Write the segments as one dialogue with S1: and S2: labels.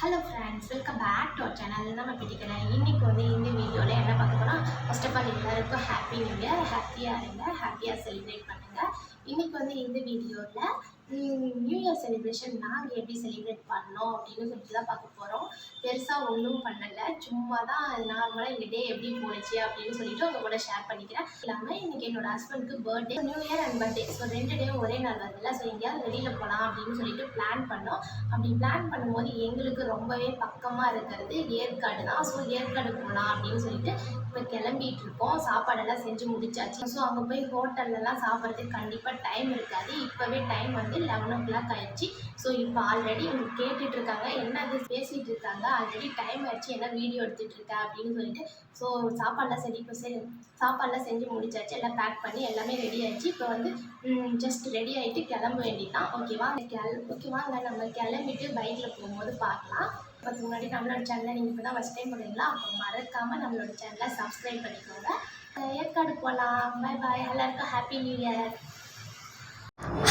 S1: Hello friends, welcome back to our channel. நம்ம பிடிக்கிறேன். இன்றைக்கி இந்த வீடியோவில் என்ன பார்க்க போனால், ஃபர்ஸ்ட் ஆஃப் ஆல் எல்லாருக்கும் ஹாப்பி நியூ இயர். ஹாப்பியாக இருங்க, ஹாப்பியாக செலிப்ரேட் பண்ணுங்கள். இன்றைக்கி இந்த வீடியோவில் நியூ இயர் செலிப்ரேஷன் நாங்கள் எப்படி செலிப்ரேட் பண்ணோம் அப்படின்னு சொல்லிட்டு தான் பார்க்க போகிறோம். பெருசாக ஒன்றும் பண்ணலை, சும்மா தான் நார்மலாக இந்த டே எப்படி போணுச்சு அப்படின்னு சொல்லிட்டு உங்கள் கூட ஷேர் பண்ணிக்கிறேன். இல்லாமல் இன்றைக்கி என்னோடய ஹஸ்பண்டுக்கு birthday, new year and birthday, so 2 டேயும் ஒரே நாள் வருதுல்ல. ஸோ எங்கேயாவது வெளியில் போகலாம் அப்படின்னு சொல்லிட்டு பிளான் பண்ணோம். அப்படி பிளான் பண்ணும்போது எங்களுக்கு ரொம்பவே பக்கமாக இருக்கிறது ஏற்காடு தான். ஸோ ஏற்காடு போகலாம் அப்படின்னு சொல்லிட்டு இப்போ கிளம்பிகிட்டு இருக்கோம். சாப்பாடெல்லாம் செஞ்சு முடிச்சாச்சு. ஸோ அங்கே போய் ஹோட்டல்லலாம் சாப்பிட்றதுக்கு கண்டிப்பாக டைம் இருக்காது. இப்போவே டைம் 11 o'clock ஆயிடுச்சு. ஸோ இப்போ ஆல்ரெடி இவங்க கேட்டுட்ருக்காங்க, என்ன இது பேசிகிட்டு இருக்காங்க, ஆல்ரெடி டைம் ஆயிடுச்சு, என்ன வீடியோ எடுத்துகிட்ருக்க அப்படின்னு சொல்லிட்டு. ஸோ சாப்பாடெல்லாம் செஞ்சு முடிச்சாச்சு, எல்லாம் பேக் பண்ணி எல்லாமே ரெடி ஆகிடுச்சு. இப்போ ஜஸ்ட் ரெடி ஆகிட்டு கிளம்ப வேண்டியதான். ஓகேவா நம்ம கிளம்பிட்டு பைக்கில் போகும்போது பார்க்கலாம். அதுக்கு முன்னாடி நம்மளோட சேனலை நீங்கள் இப்போ தான் ஃபஸ்ட் டைம் பண்ணுறீங்களா, அப்போ மறக்காமல் நம்மளோட சேனலை சப்ஸ்கிரைப் பண்ணிக்கோங்க. ஏற்காடு போகலாம். பாய், எல்லாருக்கும் happy new year.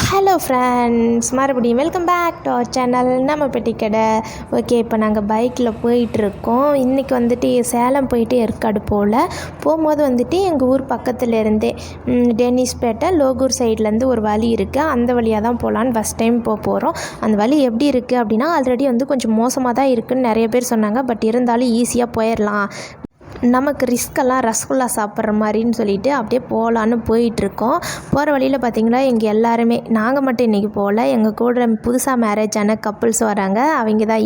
S2: Hello friends, மறுபடியும் welcome back to our channel நம்ம பெட்டி கடை. ஓகே, இப்போ நாங்கள் பைக்கில் போயிட்டுருக்கோம். இன்றைக்கி சேலம் போயிட்டு ஏற்காடு போகும்போது எங்கள் ஊர் பக்கத்தில் இருந்தே டென்னிஸ்பேட்டை லோகூர் சைட்லேருந்து ஒரு வழி இருக்குது. அந்த வழியாக தான் போகலான்னு ஃபஸ்ட் டைம் போகிறோம். அந்த வழி எப்படி இருக்குது அப்படின்னா, ஆல்ரெடி கொஞ்சம் மோசமாக தான் இருக்குதுன்னு நிறைய பேர் சொன்னாங்க. பட் இருந்தாலும் ஈஸியாக போயிடலாம், நமக்கு ரிஸ்கெல்லாம் ரசகுல்லா சாப்பிட்ற மாதிரின்னு சொல்லிட்டு அப்படியே போகலான்னு போயிட்டுருக்கோம். போகிற வழியில் பார்த்திங்கன்னா எங்கள் எல்லாருமே, நாங்கள் மட்டும் இன்றைக்கி போகல, எங்கள் கூட புதுசாக மேரேஜ் ஆன கப்புள்ஸ் வராங்க. அவங்க தான்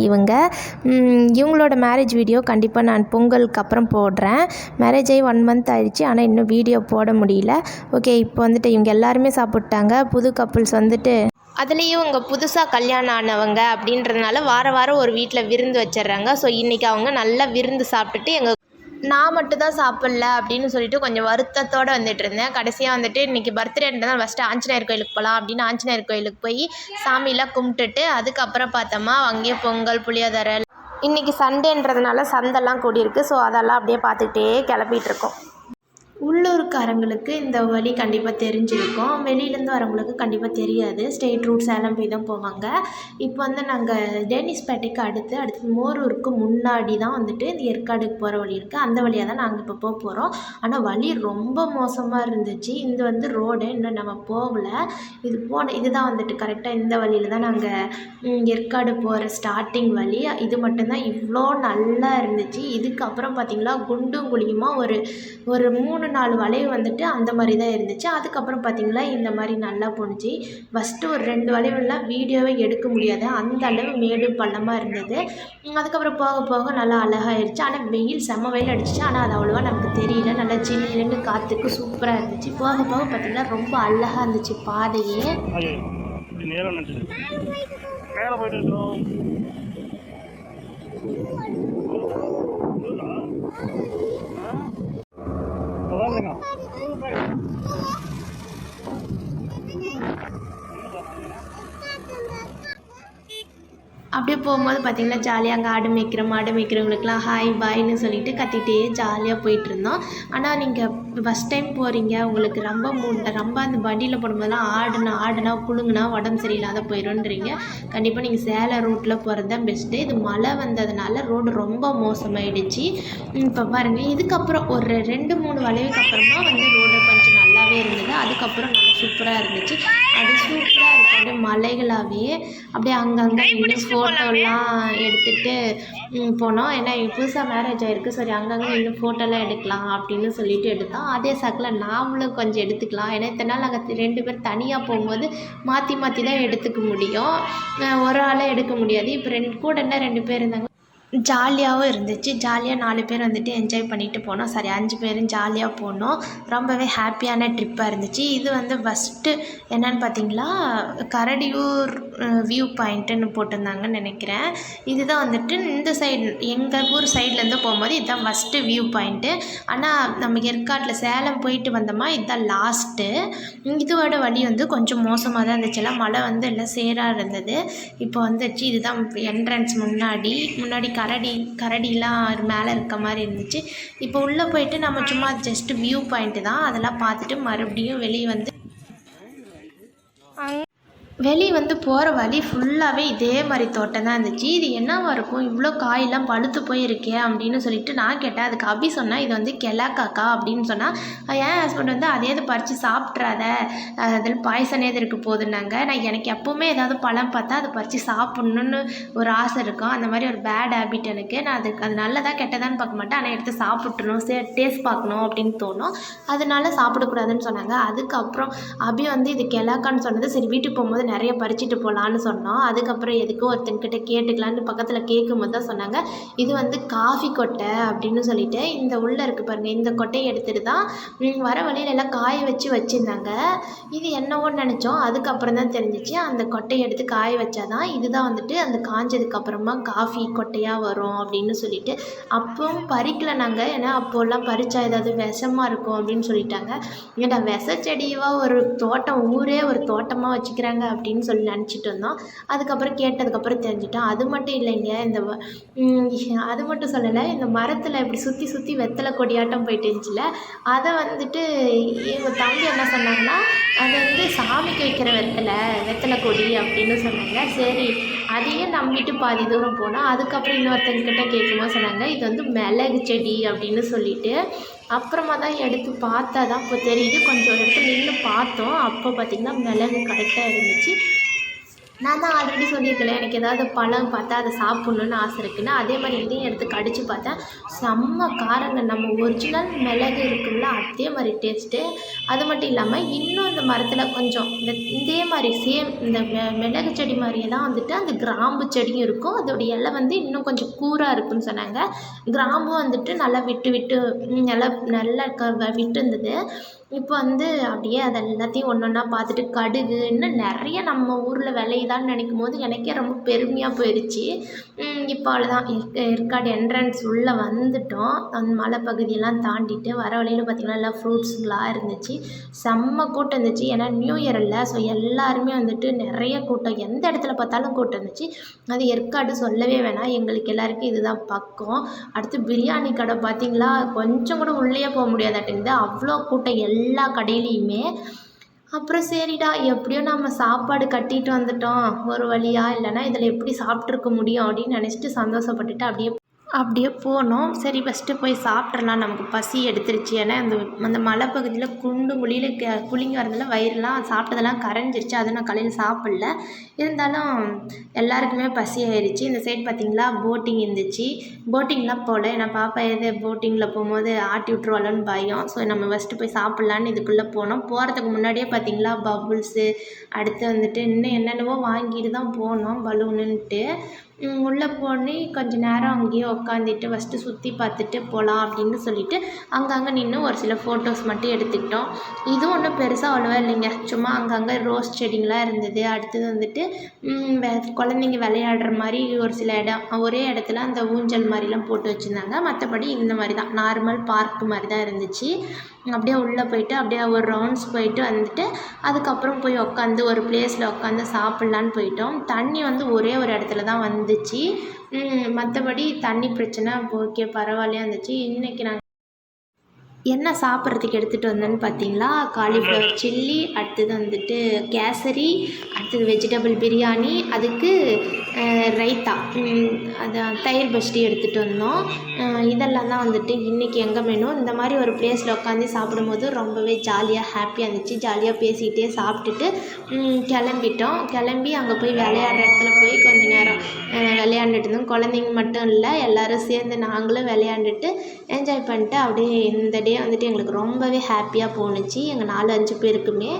S2: இவங்களோட மேரேஜ் வீடியோ கண்டிப்பாக நான் பொங்கலுக்கு அப்புறம் போடுறேன். மேரேஜ் ஆகி 1 month ஆயிடுச்சு, ஆனால் இன்னும் வீடியோ போட முடியல. ஓகே, இப்போ இவங்க எல்லாருமே சாப்பிட்டாங்க. புது கப்புள்ஸ் அதுலேயும் இவங்க புதுசாக கல்யாணம் ஆனவங்க அப்படின்றதுனால வாரம் ஒரு வீட்டில் விருந்து வச்சிடுறாங்க. ஸோ இன்றைக்கி அவங்க நல்லா விருந்து சாப்பிட்டுட்டு நான் மட்டும் தான் சாப்பிட்ல அப்படின்னு சொல்லிட்டு கொஞ்சம் வருத்தத்தோடு இருந்தேன். கடைசியாக இன்றைக்கி பர்த்டே தான், ஃபஸ்ட்டு ஆஞ்சநேயர் கோயிலுக்கு போகலாம் அப்படின்னு ஆஞ்சநேயர் கோயிலுக்கு போய் சாமியெலாம் கும்பிட்டுட்டு அதுக்கப்புறம் பார்த்தோமா அங்கேயே பொங்கல், புளியோதரை. இன்றைக்கி சண்டேன்றதுனால சந்தெல்லாம் கூடியிருக்கு. ஸோ அதெல்லாம் அப்படியே பார்த்துக்கிட்டே கிளப்பிகிட்ருக்கோம். உள்ளூர்காரங்களுக்கு இந்த வழி கண்டிப்பாக தெரிஞ்சிருக்கும், வெளியிலேருந்து வரவங்களுக்கு கண்டிப்பாக தெரியாது. ஸ்ட்ரெயிட் ரூட் சேலம் போய் தான் போவாங்க. இப்போ நாங்கள் டென்னிஸ்பேட்டைக்கு அடுத்து மோரூருக்கு முன்னாடி தான் இந்த ஏற்காடுக்கு போகிற வழி இருக்குது. அந்த வழியாக தான் நாங்கள் இப்போ போகிறோம். ஆனால் வழி ரொம்ப மோசமாக இருந்துச்சு. இந்த ரோடு இன்னும் நம்ம போகலை. இதுதான் கரெக்டாக இந்த வழியில் தான் நாங்கள் ஏற்காடு போகிற ஸ்டார்டிங் வழி. இது மட்டும்தான் இவ்வளோ நல்லா இருந்துச்சு. இதுக்கப்புறம் பார்த்திங்களா குண்டும் குழியுமாக ஒரு 3-4 வளைவு அந்த மாதிரி தான் இருந்துச்சு. அதுக்கப்புறம் பார்த்திங்களா இந்த மாதிரி நல்லா போணுச்சு. ஃபஸ்ட்டு ஒரு 2 வளைவுலாம் வீடியோவே எடுக்க முடியாது, அந்த அளவு மேடு பள்ளமாக இருந்தது. அதுக்கப்புறம் போக நல்லா அழகாகிடுச்சு. ஆனால் செம்ம வெயில் அடிச்சிச்சு, ஆனால் அது அவ்வளோவா நமக்கு தெரியல. நல்லா சில்லுன்னு காற்றுக்கு சூப்பராக இருந்துச்சு. போக பார்த்திங்கன்னா ரொம்ப அழகாக இருந்துச்சு பாதையே. அப்படியே போகும்போது பார்த்திங்கன்னா ஜாலியாக அங்கே மாடு மேய்க்கிறவங்களுக்குலாம் ஹாய் பாய்ன்னு சொல்லிட்டு கத்திகிட்டே ஜாலியாக போயிட்டுருந்தோம். ஆனால் நீங்கள் ஃபஸ்ட் டைம் போகிறீங்க, உங்களுக்கு ரொம்ப அந்த வண்டியில் போடும்போதெல்லாம் ஆடுனா குலுங்குனா உடம்பு சரியில்லாத போயிடும்ன்றீங்க. கண்டிப்பாக நீங்கள் சேலம் ரூட்டில் போகிறது தான் பெஸ்ட்டு. இது மழை வந்ததுனால ரோடு ரொம்ப மோசமாயிடுச்சு. இப்போ பாருங்கள், இதுக்கப்புறம் ஒரு 2-3 வளைவுக்கு அப்புறமா ரோடு கொஞ்சம் நல்லாவே இருந்தது. அதுக்கப்புறம் நல்லா சூப்பராக இருந்துச்சு. அது சூப்பராக இருக்கும், அப்படியே மலைகளாகவே அப்படியே அங்கங்கே ஃபோட்டோலாம் எடுத்துகிட்டு போனோம். ஏன்னா புதுசாக மேரேஜ் ஆகிருக்கு, சரி அங்கங்கே இன்னும் ஃபோட்டோலாம் எடுக்கலாம் அப்படின்னு சொல்லிட்டு எடுத்தோம். அதே சாக்கில் நாமளும் கொஞ்சம் எடுத்துக்கலாம். ஏன்னா இத்தனை நாள் நாங்கள் 2 பேர் தனியாக போகும்போது மாற்றி தான் எடுத்துக்க முடியும், ஒரு ஆளே எடுக்க முடியாது. இப்போ கூட என்ன 2 பேர் இருந்தாங்க, ஜாலியாகவும் இருந்துச்சு. ஜாலியாக 4 பேர் என்ஜாய் பண்ணிட்டு போனோம். 5 பேரும் ஜாலியாக போனோம். ரொம்பவே ஹாப்பியான ட்ரிப்பாக இருந்துச்சு. இது ஃபஸ்ட்டு என்னென்னு பார்த்தீங்களா, கரடியூர் வியூ பாயிண்ட்டுன்னு போட்டிருந்தாங்கன்னு நினைக்கிறேன். இதுதான் இந்த சைடு எங்கள் ஊர் சைட்லேருந்து போகும்போது இதுதான் ஃபஸ்ட்டு வியூ பாயிண்ட்டு. ஆனால் நம்ம ஏற்காட்டில் சேலம் போயிட்டு வந்தோமா, இதுதான் லாஸ்ட்டு. இதோட வழி கொஞ்சம் மோசமாக தான் இருந்துச்சு. எல்லாம் மழை எல்லாம் சேராக இருந்தது. இப்போ இதுதான் என்ட்ரன்ஸ். முன்னாடி கரடிலாம் மேலே இருக்க மாதிரி இருந்துச்சு. இப்போ உள்ளே போயிட்டு நம்ம சும்மா ஜஸ்ட்டு வியூ பாயிண்ட்டு தான், அதெல்லாம் பார்த்துட்டு மறுபடியும் வெளியே
S1: வெளியே வந்து போகிற வழி ஃபுல்லாகவே இதே மாதிரி தோட்டம் தான் இருந்துச்சு. இது என்னவா இருக்கும், இவ்வளோ காயெல்லாம் பழுத்து போயிருக்கே அப்படின்னு சொல்லிட்டு நான் கேட்டேன். அதுக்கு அபி சொன்னால் இது வந்து கெலாக்காக்கா அப்படின்னு சொன்னால், என் ஹஸ்பண்ட் வந்து அதே இது பறித்து சாப்பிட்றாத, அதில் பாய்சனே இது இருக்க போகுதுன்னாங்க. எனக்கு எப்போவுமே ஏதாவது பழம் பார்த்தா அதை பறித்து சாப்பிட்ணுன்னு ஒரு ஆசை இருக்கும். அந்த மாதிரி ஒரு பேட் ஹேபிட் எனக்கு. நான் அது நல்லதா கெட்டதான்னு பார்க்க மாட்டேன், ஆனால் எடுத்து சாப்பிட்றணும், டேஸ்ட் பார்க்கணும் அப்படின்னு தோணும். அதனால சாப்பிடக்கூடாதுன்னு சொன்னாங்க. அதுக்கப்புறம் அபி வந்து இது கெலாக்கான்னு சொன்னது, சரி வீட்டுக்கு போகும்போது நிறைய பறிச்சுட்டு போகலான்னு சொன்னோம். அதுக்கப்புறம் எதுக்கும் ஒருத்தன்கிட்ட கேட்டுக்கலான்னு பக்கத்தில் கேட்கும்போது தான் சொன்னாங்க, இது வந்து காஃபி கொட்டை அப்படின்னு சொல்லிட்டு, இந்த உள்ளே இருக்குது பாருங்கள், இந்த கொட்டையை எடுத்துகிட்டு தான் வர வழியில எல்லாம் காய வச்சுருந்தாங்க. இது என்னவோன்னு நினச்சோம். அதுக்கப்புறம் தான் தெரிஞ்சிச்சு, அந்த கொட்டையை எடுத்து காய வச்சா தான் இதுதான் வந்துட்டு அந்த காஞ்சதுக்கப்புறமா காஃபி கொட்டையாக வரும் அப்படின்னு சொல்லிட்டு. அப்பவும் பறிக்கலை நாங்கள், ஏன்னா அப்போல்லாம் பறித்தா ஏதாவது விஷமாக இருக்கும் அப்படின்னு சொல்லிட்டாங்க. ஏன்டா விஷ செடியவா ஒரு தோட்டம், ஊரே ஒரு தோட்டமாக வச்சுக்கிறாங்க அப்படின்னு சொல்லி நினச்சிட்டு இருந்தோம். அதுக்கப்புறம் கேட்டதுக்கப்புறம் தெரிஞ்சுட்டோம். அது மட்டும் இல்லைங்க, அது மட்டும் சொல்லலை, இந்த மரத்தில் இப்படி சுற்றி சுற்றி வெத்தலை கொடியாட்டம் போயிட்டு இருந்துச்சுல, அதை வந்துட்டு எங்கள் தம்பி என்ன சொன்னாங்கன்னா, அது வந்து சாமிக்கு வைக்கிற வெத்தலை கொடி அப்படின்னு சொன்னாங்க. சரி அதையும் நம்பிட்டு பாதி தூரம் போனால், அதுக்கப்புறம் இன்னொருத்தங்கிட்ட கேட்கும்போது சொன்னாங்க, இது வந்து மிளகு செடி அப்படின்னு சொல்லிட்டு. அப்புறமா தான் எடுத்து பார்த்தா தான் இப்போ தெரியுது. கொஞ்சம் இடத்துல நின்று பார்த்தோம். அப்போ பார்த்திங்கன்னா மிளகு கரெக்டாக இருந்துச்சு. நான் தான் ஆல்ரெடி சொல்லியிருக்கேன், எனக்கு ஏதாவது பழம் பார்த்தா அதை சாப்பிட்ணுன்னு ஆசை இருக்குன்னு. அதே மாதிரி இதையும் எடுத்து கடித்து பார்த்தேன். செம்ம காரங்க, நம்ம ஒரிஜினல் மிளகு இருக்குல்ல அதே மாதிரி டேஸ்ட்டு. அது மட்டும் இல்லாமல் இன்னும் இந்த மரத்தில் கொஞ்சம் இதே மாதிரி சேம் இந்த மிளகு செடி மாதிரியே தான் வந்துட்டு அந்த கிராம்பு செடியும் இருக்கும். அதோடைய இலை வந்து இன்னும் கொஞ்சம் கூராக இருக்குன்னு சொன்னாங்க. கிராம்பும் வந்துட்டு நல்லா விட்டு விட்டு நல்லா விட்டு இருந்தது. இப்போ வந்து அப்படியே அதை எல்லாத்தையும் ஒன்று ஒன்றா பார்த்துட்டு, கடுகு இன்னும் நிறைய நம்ம ஊரில் விளையுதான்னு நினைக்கும் போது எனக்கே ரொம்ப பெருமையாக போயிடுச்சு. இப்போ அவ்வளோதான், ஏற்காடு என்ட்ரன்ஸ் உள்ளே வந்துட்டோம். அந்த மலைப்பகுதியெல்லாம் தாண்டிட்டு வர வழியில் பார்த்திங்கன்னா எல்லாம் ஃப்ரூட்ஸுங்களாக இருந்துச்சு. செம்ம கூட்டம் இருந்துச்சு, ஏன்னா நியூ இயர் இல்லை. ஸோ எல்லாருமே வந்துட்டு நிறைய கூட்டம், எந்த இடத்துல பார்த்தாலும் கூட்டம் இருந்துச்சு. அது ஏற்காடு சொல்லவே வேணாம், எங்களுக்கு எல்லாருக்கும் இதுதான் பக்கம். அடுத்து பிரியாணி கடை பார்த்திங்களா, கொஞ்சம் கூட உள்ளே போக முடியாதாட்டுங்குது, அவ்வளோ கூட்டம் எல்லா கடையிலையுமே. அப்புறம் சரிடா, எப்படியோ நம்ம சாப்பாடு கட்டிட்டு வந்துட்டோம் ஒரு வழியாக, இல்லைனா இதில் எப்படி சாப்பிட்ருக்க முடியும் அப்படின்னு நினச்சிட்டு சந்தோஷப்பட்டுட்டு அப்படியே போனோம். சரி ஃபஸ்ட்டு போய் சாப்பிட்றலாம், நமக்கு பசி எடுத்துருச்சு. ஏன்னா அந்த மலைப்பகுதியில் குண்டு குழியில் குளிங்க வரதில் வயிறுலாம் சாப்பிட்டதெல்லாம் கரைஞ்சிருச்சு. அதுவும் நான் காலையில் சாப்பிடல. இருந்தாலும் எல்லாருக்குமே பசி ஆயிடுச்சு. இந்த சைடு பார்த்திங்களா போட்டிங் இருந்துச்சு. போட்டிங்லாம் போகல, ஏன்னா பாப்பா போட்டிங்கில் போகும்போது ஆட்டி விட்ருவாளோன்னு பயம். ஸோ நம்ம ஃபஸ்ட்டு போய் சாப்பிட்லான்னு இதுக்குள்ளே போனோம். போகிறதுக்கு முன்னாடியே பார்த்திங்களா பபுள்ஸு, அடுத்து வந்துட்டு இன்னும் என்னென்னவோ வாங்கிட்டு தான் போனோம் பலூனுன்ட்டு. உள்ளே போனே கொஞ்சம் நேரம் அங்கேயே உட்காந்துட்டு ஃபஸ்ட்டு சுற்றி பார்த்துட்டு போகலாம் அப்படின்னு சொல்லிட்டு அங்கங்கே நின்று ஒரு சில ஃபோட்டோஸ் மட்டும் எடுத்துக்கிட்டோம். இதுவும் ஒன்றும் பெருசாக அவ்வளோவா இல்லைங்க, சும்மா அங்கங்கே ரோஸ் செடிங்களாம் இருந்தது. அடுத்தது வந்துட்டு குழந்தைங்க விளையாடுற மாதிரி ஒரு சில இடம், ஒரே இடத்துல அந்த ஊஞ்சல் மாதிரிலாம் போட்டு வச்சுருந்தாங்க. மற்றபடி இந்த மாதிரி தான் நார்மல் பார்க் மாதிரி தான் இருந்துச்சு. அப்படியே உள்ளே போயிட்டு அப்படியே ஒரு ரவுண்ட்ஸ் போயிட்டு வந்துட்டு அதுக்கப்புறம் போய் உட்காந்து ஒரு பிளேஸில் உட்காந்து சாப்பிட்லான்னு போயிட்டோம். தண்ணி வந்து ஒரே ஒரு இடத்துல தான் வந்துச்சு. மற்றபடி தண்ணி பிரச்சனை ஓகே பரவாயில்லையா இருந்துச்சு. இன்றைக்கி நாங்கள் என்ன சாப்பிட்றதுக்கு எடுத்துகிட்டு வந்தேன்னு பார்த்தீங்களா, காலிஃப்ளவர் சில்லி, அடுத்தது வந்துட்டு கேசரி, அடுத்தது வெஜிடபிள் பிரியாணி, அதுக்கு ரைத்தா, அது தயிர் பச்சடி எடுத்துகிட்டு வந்தோம். இதெல்லாம் தான் வந்துட்டு இன்றைக்கி எங்கள் மெனு. இந்த மாதிரி ஒரு பிளேஸில் உட்காந்து சாப்பிடும்போது ரொம்பவே ஜாலியாக ஹாப்பியாக இருந்துச்சு. ஜாலியாக பேசிக்கிட்டே சாப்பிட்டுட்டு கிளம்பிட்டோம். கிளம்பி அங்கே போய் விளையாடுற இடத்துல போய் கொஞ்சம் நேரம் விளையாண்டுட்டு இருந்தோம். குழந்தைங்க மட்டும் இல்லை, எல்லோரும் சேர்ந்து நாங்களும் விளையாண்டுட்டு என்ஜாய் பண்ணிட்டு அப்படியே இந்த டே வந்துட்டு எங்களுக்கு ரொம்பவே ஹாப்பியாக போணுச்சு. எங்கள் 4-5 பேருக்குமே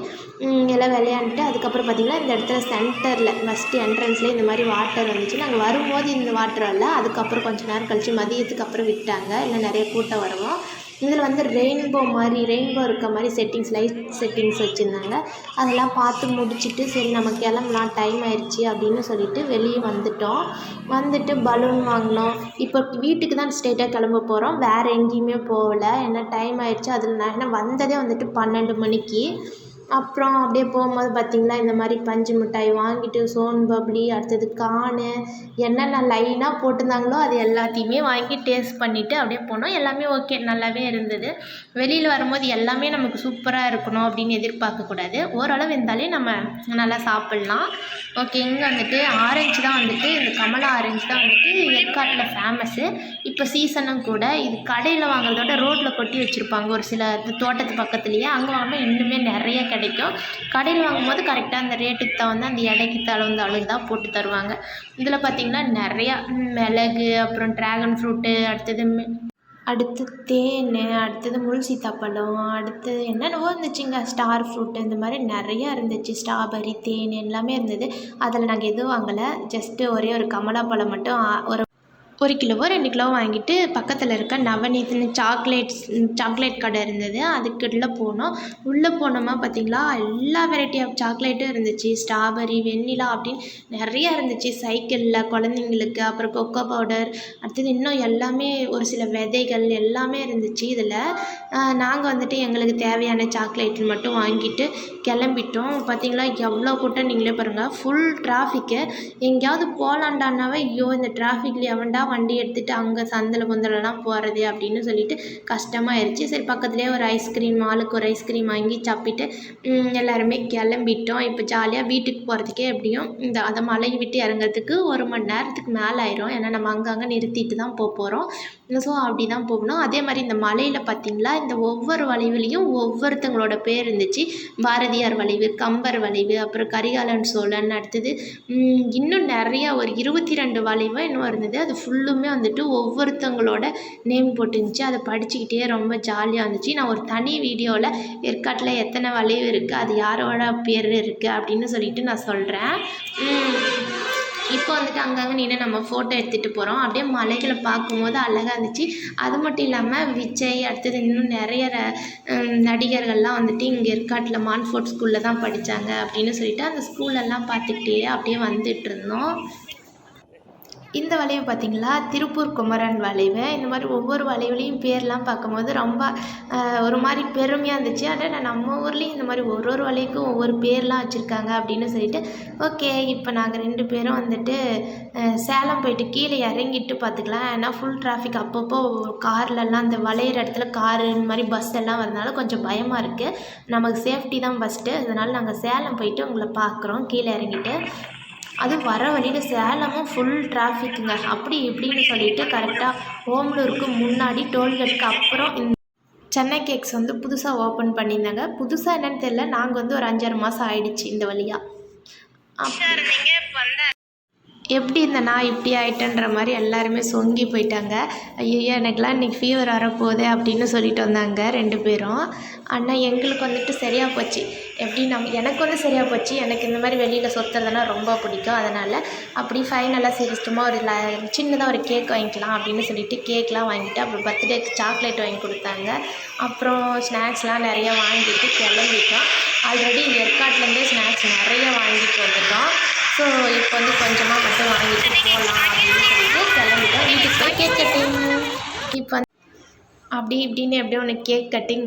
S1: எல்லாம் விளையாண்டுட்டு அதுக்கப்புறம் பார்த்திங்கன்னா இந்த இடத்துல சென்டரில் ஃபஸ்ட்டு என்ட்ரன்ஸ்லேயே இந்த மாதிரி வாட்டர் வந்துச்சு. நாங்கள் வரும்போது இந்த வாட்டர் வரல, அதுக்கப்புறம் கொஞ்சம் நேரம் கழித்து மதியத்துக்கு அப்புறம் விட்டாங்க, இல்லை நிறைய கூட்டம் வருவோம். இதில் வந்து ரெயின்போ இருக்க மாதிரி லைட் செட்டிங்ஸ் வச்சுருந்தாங்க. அதெல்லாம் பார்த்து முடிச்சுட்டு சரி நம்ம கிளம்பலாம், டைம் ஆயிடுச்சு அப்படின்னு சொல்லிட்டு வெளியே வந்துட்டு பலூன் வாங்கினோம். இப்போ வீட்டுக்கு தான் ஸ்ட்ரெயிட்டாக கிளம்ப போகிறோம், வேறு எங்கேயுமே போகலை, ஏன்னா டைம் ஆயிடுச்சு. அதில் நான் வந்ததே வந்துட்டு 12 மணிக்கு.
S2: அப்புறம் அப்படியே போகும்போது பார்த்திங்கன்னா இந்த மாதிரி பஞ்சு மிட்டாய் வாங்கிட்டு சோன் பப்ளி அடுத்தது கானு என்னென்ன லைனாக போட்டிருந்தாங்களோ அது எல்லாத்தையுமே வாங்கி டேஸ்ட் பண்ணிவிட்டு அப்படியே போனோம். எல்லாமே ஓகே, நல்லாவே இருந்தது. வெளியில் வரும்போது எல்லாமே நமக்கு சூப்பராக இருக்கணும் அப்படின்னு எதிர்பார்க்கக்கூடாது. ஓரளவு இருந்தாலே நம்ம நல்லா சாப்பிட்லாம். ஓகே, இங்கே வந்துட்டு ஆரஞ்சு தான் வந்துட்டு இந்த கமலா ஆரஞ்சு தான் வந்துட்டு ஏற்காட்டில் ஃபேமஸ்ஸு. இப்போ சீசனும் கூட. இது கடையில் வாங்குறதோட ரோட்டில் கொட்டி வச்சுருப்பாங்க ஒரு சில தோட்டத்து பக்கத்துலேயே. அங்கே வாங்கினா இன்னுமே நிறைய கிடைக்கும். கடையில் வாங்கும்போது கரெக்டாக அந்த ரேட்டுக்கு தகுந்த அந்த எடைக்கு தகுந்த அளவு தான் போட்டு தருவாங்க. இதில் பார்த்திங்கன்னா நிறையா மிளகு, அப்புறம் ட்ராகன் ஃப்ரூட்டு, அடுத்து தேன், அடுத்தது முள் சீத்தாப்பழம், அடுத்தது என்னென்னவோ இருந்துச்சுங்க, ஸ்டார் ஃப்ரூட்டு, இந்த மாதிரி நிறையா இருந்துச்சு. ஸ்ட்ராபெர்ரி, தேன் எல்லாமே இருந்தது. அதில் நாங்கள் எதுவும் வாங்கலை. ஜஸ்ட்டு ஒரே ஒரு கமலா பழம் மட்டும் ஒரு கிலோவோ 2 கிலோவோ வாங்கிட்டு பக்கத்தில் இருக்க நவநீத்னு சாக்லேட் கடை இருந்தது. அதுக்குள்ளே போனோம். உள்ளே போனோமா பார்த்திங்களா, எல்லா வெரைட்டி ஆஃப் சாக்லேட்டும் இருந்துச்சு. ஸ்ட்ராபெர்ரி, வெண்ணிலா அப்படின்னு நிறையா இருந்துச்சு. சைக்கிளில் குழந்தைங்களுக்கு, அப்புறம் கொக்கோ பவுடர், அடுத்தது இன்னும் எல்லாமே ஒரு சில விதைகள் எல்லாமே இருந்துச்சு. இதில் நாங்கள் வந்துட்டு எங்களுக்கு தேவையான சாக்லேட் மட்டும் வாங்கிட்டு கிளம்பிட்டோம். பார்த்திங்களா எவ்வளோ கூட்டம், நீங்களே பாருங்கள். Full traffic. எங்கேயாவது போகலாண்டானாவே ஐயோ இந்த டிராஃபிக்கில் எவன்டா வண்டி எடுத்துகிட்டு அங்கே சந்தில் பொந்தலெல்லாம் போகிறது அப்படின்னு சொல்லிட்டு கஷ்டமாயிருச்சு. சரி பக்கத்துலேயே ஒரு ஐஸ்கிரீம், ஆளுக்கு ஒரு ஐஸ்கிரீம் வாங்கி சாப்பிட்டு எல்லாருமே கிளம்பிட்டோம். இப்போ ஜாலியாக வீட்டுக்கு போகிறதுக்கே எப்படியும் அந்த மலையை விட்டு இறங்குறதுக்கு 1 மணி நேரத்துக்கு மேலே ஆயிரும். ஏன்னா நம்ம அங்கங்கே நிறுத்திட்டு தான் போகிறோம். ஸோ அப்படி தான் போகணும். அதே மாதிரி இந்த மலையில் பார்த்திங்களா இந்த ஒவ்வொரு வளைவுலேயும் ஒவ்வொருத்தங்களோட பேர் இருந்துச்சு. பாரதியார் வளைவு, கம்பர் வளைவு, அப்புறம் கரிகாலன் சோழன், அடுத்தது இன்னும் நிறையா ஒரு 22 வளைவோ இன்னும் இருந்தது. அது ஃபுல்லுமே வந்துட்டு ஒவ்வொருத்தங்களோட நேம் போட்டுருந்துச்சு. அதை படிச்சுக்கிட்டே ரொம்ப ஜாலியாக இருந்துச்சு. நான் ஒரு தனி வீடியோவில் ஏற்காட்டில் எத்தனை வளைவு இருக்குது, அது யாரோட பேர் இருக்குது அப்படின்னு சொல்லிட்டு நான் சொல்கிறேன். இப்போ வந்துட்டு அங்கங்கே நின்று நம்ம ஃபோட்டோ எடுத்துகிட்டு போகிறோம். அப்படியே மலைகளை பார்க்கும்போது அழகாக இருந்துச்சு. அது மட்டும் இல்லாமல் விஜய், அடுத்தது இன்னும் நிறைய நடிகர்கள்லாம் வந்துட்டு இங்கே ஏற்காட்டில் மான்ஃபோர்ட் ஸ்கூலில் தான் படித்தாங்க அப்படின்னு சொல்லிட்டு அந்த ஸ்கூலெல்லாம் பார்த்துக்கிட்டே அப்படியே வந்துட்டு இருந்தோம். இந்த வளைவு பார்த்திங்களா திருப்பூர் குமரன் வளைவு. இந்த மாதிரி ஒவ்வொரு வளைவுலேயும் பேர்லாம் பார்க்கும்போது ரொம்ப ஒரு மாதிரி பெருமையாக இருந்துச்சு. ஆனால் நம்ம ஊர்லேயும் இந்த மாதிரி ஒரு வளைவுக்கும் ஒவ்வொரு பேர்லாம் வச்சுருக்காங்க அப்படின்னு சொல்லிட்டு ஓகே, இப்போ நாங்கள் 2 பேரும் வந்துட்டு சேலம் போயிட்டு கீழே இறங்கிட்டு பார்த்துக்கலாம். ஏன்னா ஃபுல் டிராஃபிக். அப்பப்போ கார்லலாம் அந்த வளையிற இடத்துல காரு இந்த மாதிரி பஸ் எல்லாம் வரதுனால கொஞ்சம் பயமாக இருக்குது. நமக்கு சேஃப்டி தான் ஃபஸ்ட்டு. அதனால் நாங்கள் சேலம் போயிட்டு உங்களை பார்க்குறோம் கீழே இறங்கிட்டு. அது வர வழியில் சேலமும் ஃபுல் டிராஃபிக்குங்க. அப்படி இப்படின்னு சொல்லிட்டு கரெக்டாக ஓமலூருக்கு முன்னாடி டோல்கேட்டுக்கு அப்புறம் சென்னை கேக்ஸ் வந்து புதுசாக ஓப்பன் பண்ணியிருந்தாங்க. புதுசாக என்னென்னு தெரியல, நாங்கள் வந்து ஒரு 5-6 மாதம் ஆயிடுச்சு இந்த வழியாக. எப்படி இந்த நான் இப்படி ஆகிட்டேன்ற மாதிரி எல்லாருமே சொங்கி போயிட்டாங்க. ஐயோ எனக்குலாம் இன்றைக்கி ஃபீவர் வரப்போகுது அப்படின்னு சொல்லிட்டு வந்தாங்க 2 பேரும். ஆனால் எங்களுக்கு வந்துட்டு சரியாக போச்சு. எப்படி எனக்கு வந்து சரியாக போச்சு. எனக்கு இந்த மாதிரி வெளியில் சுற்றுறதுனா ரொம்ப பிடிக்கும். அதனால் அப்படி ஃபைனலாக சரி சும்மா ஒரு சின்னதாக ஒரு கேக் வாங்கிக்கலாம் அப்படின்னு சொல்லிட்டு கேக்லாம் வாங்கிட்டு அப்புறம் பர்த்டேக்கு சாக்லேட் வாங்கி கொடுத்தாங்க. அப்புறம் ஸ்நாக்ஸ்லாம் நிறையா வாங்கிட்டு கிளம்பிட்டோம். ஆல்ரெடி ஏற்காட்டிலேருந்தே ஸ்நாக்ஸ் நிறைய வாங்கிட்டு வந்துட்டோம். ஸோ இப்போ வந்து கொஞ்சமாக மட்டும் வாங்கிட்டு போகலாம் அப்படின்னு சொல்லிட்டு கிளம்பிட்டோம். வீட்டுக்கு போய் கேக் கட்டிங் இப்போ அப்படி இப்படின்னு எப்படியும் ஒன்று கேக் கட்டிங்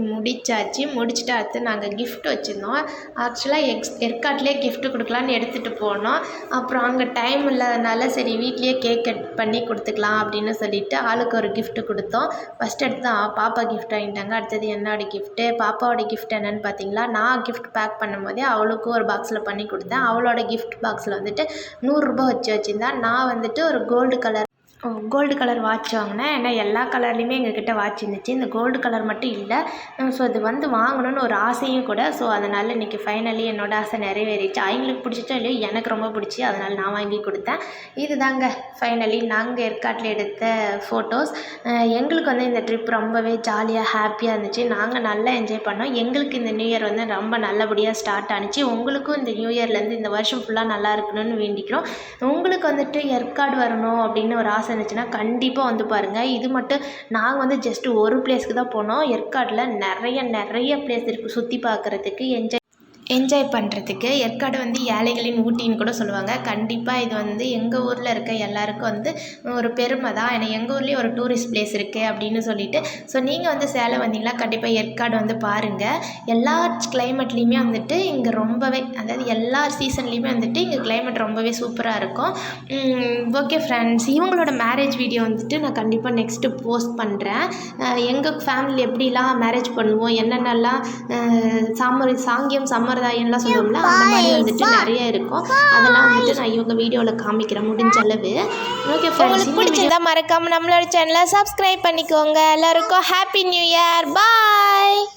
S2: முடிச்சுட்டு அடுத்து நாங்கள் கிஃப்ட் வச்சுருந்தோம். ஆக்சுவலாக ஏற்காட்டிலே கிஃப்ட்டு கொடுக்கலான்னு எடுத்துகிட்டு போனோம். அப்புறம் அங்கே டைம் இல்லாதனால சரி வீட்லேயே கேக் கட் பண்ணி கொடுத்துக்கலாம் அப்படின்னு சொல்லிட்டு ஆளுக்கு ஒரு கிஃப்ட்டு கொடுத்தோம். ஃபஸ்ட் எடுத்து பாப்பா கிஃப்ட் வாங்கிட்டாங்க. அடுத்தது என்னோடய கிஃப்ட்டு. பாப்பாவோட கிஃப்ட் என்னென்னு பார்த்தீங்களா, நான் கிஃப்ட் பேக் பண்ணும்போதே அவளுக்கும் ஒரு பாக்ஸில் பண்ணி கொடுத்தேன். அவளோட கிஃப்ட் பாக்ஸில் வந்துட்டு 100 ரூபா வச்சுருந்தா. நான் வந்துட்டு ஒரு கோல்டு கலர் வாட்ச் வாங்கினேன். ஏன்னா எல்லா கலர்லேயுமே எங்ககிட்ட வாட்ச் இருந்துச்சு. இந்த கோல்டு கலர் மட்டும் இல்லை. ஸோ அது வந்து வாங்கணும்னு ஒரு ஆசையும் கூட. ஸோ அதனால் இன்றைக்கி ஃபைனலி என்னோடய ஆசை நிறைவேறிச்சு. அவங்களுக்கு பிடிச்சிச்சோ இல்லையோ எனக்கு ரொம்ப பிடிச்சி, அதனால் நான் வாங்கி கொடுத்தேன். இது தாங்க ஃபைனலி நாங்கள் ஏற்காட்டில் எடுத்த ஃபோட்டோஸ். எங்களுக்கு வந்து இந்த ட்ரிப் ரொம்பவே ஜாலியாக ஹாப்பியாக இருந்துச்சு. நாங்கள் நல்லா என்ஜாய் பண்ணோம். எங்களுக்கு இந்த நியூ இயர் வந்து ரொம்ப நல்லபடியாக ஸ்டார்ட் ஆனிச்சு. உங்களுக்கும் இந்த நியூ இயர்லேருந்து இந்த வருஷம் ஃபுல்லாக நல்லா இருக்கணும்னு வேண்டிக்கிறோம். உங்களுக்கு வந்துட்டு ஏற்காடு வரணும் அப்படின்னு ஒரு ஆசை இருந்துச்சுன்னா கண்டிப்பாக வந்து பாருங்கள். இது மட்டும் நாங்கள் வந்து ஜஸ்ட்டு ஒரு பிளேஸ்க்கு தான் போனோம். ஏற்காட்டில் நிறைய பிளேஸ் இருக்குது சுற்றி பார்க்குறதுக்கு.
S1: என்ஜாய் பண்ணுறதுக்கு. ஏற்காடு வந்து ஏழைகளின் ஊட்டின்னு கூட சொல்லுவாங்க. கண்டிப்பாக இது வந்து எங்கள் ஊரில் இருக்க எல்லாருக்கும் வந்து ஒரு பெருமை தான். ஏன்னா எங்கள் ஊர்லேயும் ஒரு டூரிஸ்ட் பிளேஸ் இருக்குது அப்படின்னு சொல்லிட்டு. ஸோ நீங்கள் வந்து சேலம் வந்தீங்களா கண்டிப்பாக ஏற்காடு வந்து பாருங்கள். எல்லா கிளைமேட்லேயுமே வந்துட்டு இங்கே ரொம்பவே, அதாவது எல்லா சீசன்லேயுமே வந்துட்டு இங்கே கிளைமேட் ரொம்பவே சூப்பராக இருக்கும். ஓகே ஃப்ரெண்ட்ஸ், இவங்களோட மேரேஜ் வீடியோ வந்துட்டு நான் கண்டிப்பாக நெக்ஸ்ட்டு போஸ்ட் பண்ணுறேன். எங்கள் ஃபேமிலி எப்படிலாம் மேரேஜ் பண்ணுவோம், என்னென்னலாம் சாங்கியம் சம்பிரதாயம்லாம் சொல்லுவோம்ல, அந்த மாதிரி வந்துட்டு நிறைய இருக்கும். அதெல்லாம் வந்துட்டு நான் இவங்க வீடியோவில் காமிக்கிறேன் முடிஞ்ச அளவு. ஓகே ஃப்ரெண்ட்ஸ்,
S2: உங்களுக்கு பிடிச்சிருந்தா மறக்காமல் நம்மளோட சேனலை சப்ஸ்கிரைப் பண்ணிக்கோங்க. எல்லாருக்கும் ஹாப்பி நியூ இயர். பாய்.